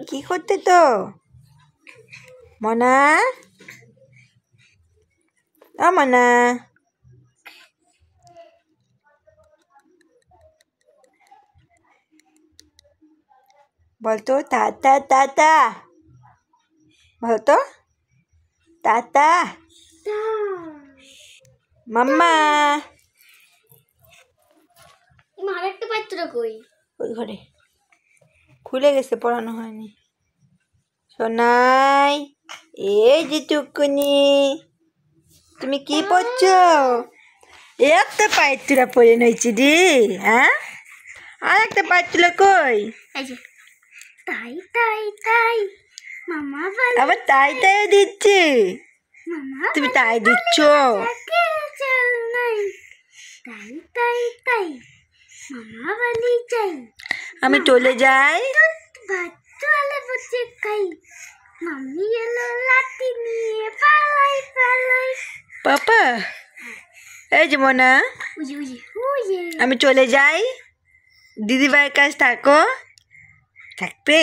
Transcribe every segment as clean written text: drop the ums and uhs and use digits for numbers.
কি করতে তো মনা? মনা বলতো টাটা টাটা, বলতো টাটা মাম্মা। আরেকটা পাত্র কই? ওই ঘরে খুলে গেছে, পড়ানো হয়নি। সোনাই, এই যে টুকুনি, তুমি কি পড়ছো? একটা পায়ের তুলা পরে নইছি দি। হ্যাঁ, আর একটা পায়ের তুলা কই? তাই তাই তাই মামা বলে, আবার তাই তাই দিচ্ছি। মামা তুমি তাই দিচ্ছ? তাই তাই তাই মামা বলি যাই, আমি চলে যাই। ভাত তোলে বসে খাই, মাম্মি এলো লাঠি নিয়ে পালাই পালাই। পাপা, এই যে মোনা, উজি উজি উজি। আমি চলে যাই। দিদিভাইয়ের কাছে থাকো, থাকবে?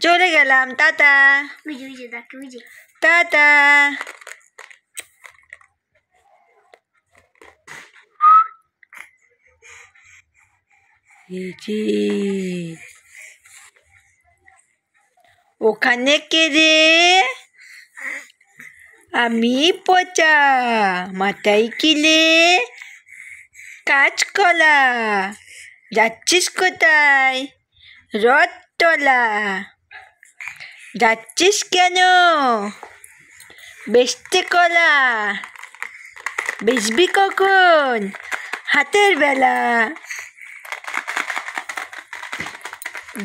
চলে গেলাম, টাটা। উজি উজি দেখো উজি। টাটা। ওখানে কে রে? আমি পচা, মাথায় কিলে, কাঁচকলা। যাচ্ছিস কোথায়? রথতলা। যাচ্ছিস কেন? বেচতে কলা। বেচবি কখন? হাতের বেলা।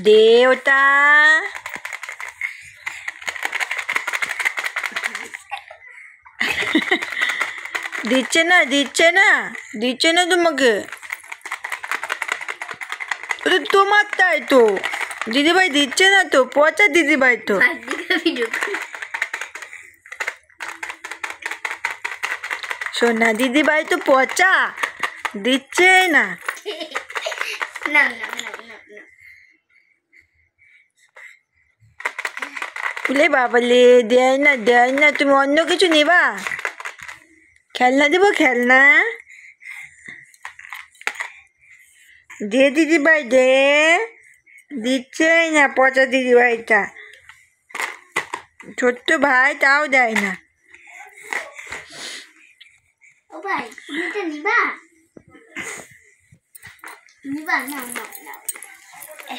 দে ওটা। দিচ্ছে না, দিচ্ছে না, দিচ্ছে না তোমাকে। ওটা তোমার, তাই তো দিদিভাই দিচ্ছে না তো, পচা দিদিভাই তো। সোনা দিদিভাই তো পচা, দিচ্ছে না। না না না না না। বলে বাবালে, দেয় না দেয় না, তুমি অন্য কিছু নেবা? খেলনা দেবো, খেলনা দে দিদিভাই দে। দিচ্ছেই না পচা দিদিভাইটা, ছোট্ট ভাই তাও দেয় না। ও ভাই, তুমি তো নিবা? নিবা না না না।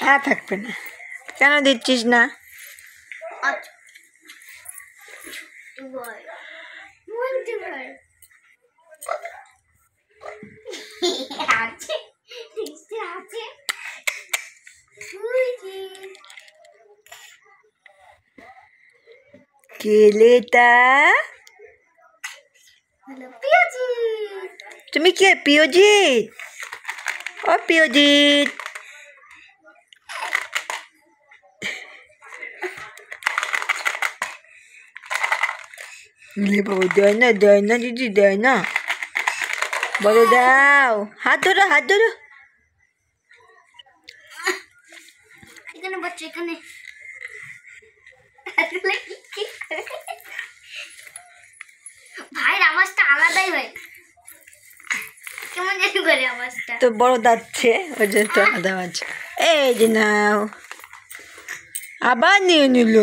হ্যাঁ, থাকবে না। কেন দিচ্ছিস না? আচ্ছা ভাই মন্টু ভাই আছে দেখতে আছে। কেলেটা তুমি কে? পিওজিৎ? ও পিওজিৎ, দেয় না দেয় না দিদি, দেয় না। বলো দাও, হাত ধরো হাত ধরো। এখানে বাচ্চা, এখানে ভাইয়ের আওয়াজটা আলাদাই হয়, কেমন জানি করে আওয়াজটা। তো বড় যাচ্ছে, ওই জন্য তো আলাদা আওয়াজ। এই যে নাও, আবার নিয়ে নিল।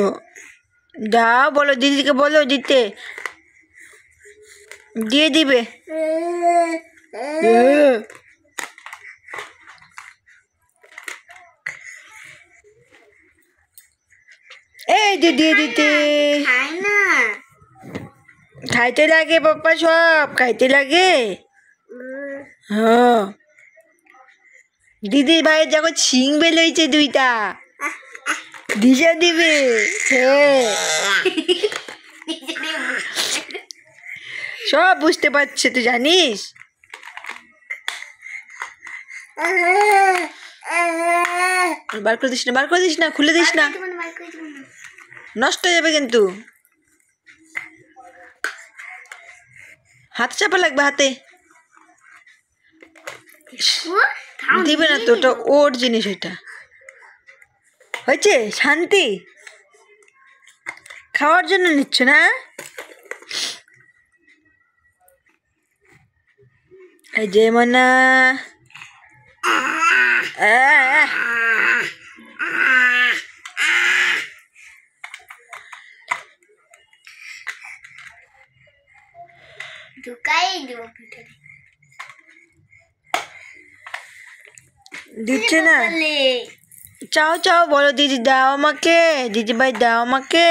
দাও, বলো দিদিকে, বলো দিতে, দিয়ে দিবে। এই যে দিয়ে দিতে। খায় না, খাইতে লাগে পাপ্পা, সব খাইতে লাগে। হ্যাঁ, দিদির ভাইয়ের যখন শিং বেরোইছে দুইটা, দিশা দিবে। হ্যাঁ, সব বুঝতে পারছে, তুই জানিস। বার করে দিস না, বার করে দিস না, খুলে দিস না, নষ্ট হয়ে যাবে কিন্তু। হাত চাপা লাগবে হাতে। দিবে না তো, ওটা ওর জিনিস, ওইটা হয়েছে। শান্তি, খাওয়ার জন্য নিচ্ছ না? এই যে মনা, ঢুকাই দেবো ভিতরে। দিচ্ছে না? চাও চাও বলো, দিদি দাও আমাকে, দিদি ভাই দাও আমাকে।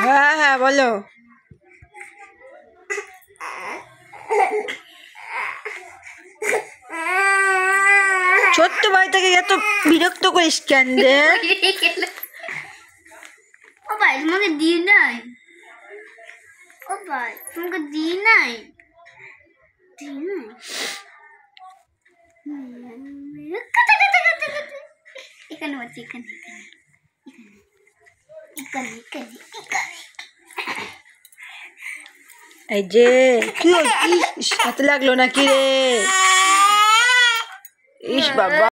হ্যাঁ হ্যাঁ বলো। ছোট্ট ভাইটাকে এত বিরক্ত করিস কেন রে? ও ভাই তোমাকে দিই নাই, ও ভাই তোমাকে দিই নাই, এখানে হচ্ছে, এখানে এখানে এখানে এখানে। এই যে কি হাতে লাগলো নাকি রে? ইস বাবা।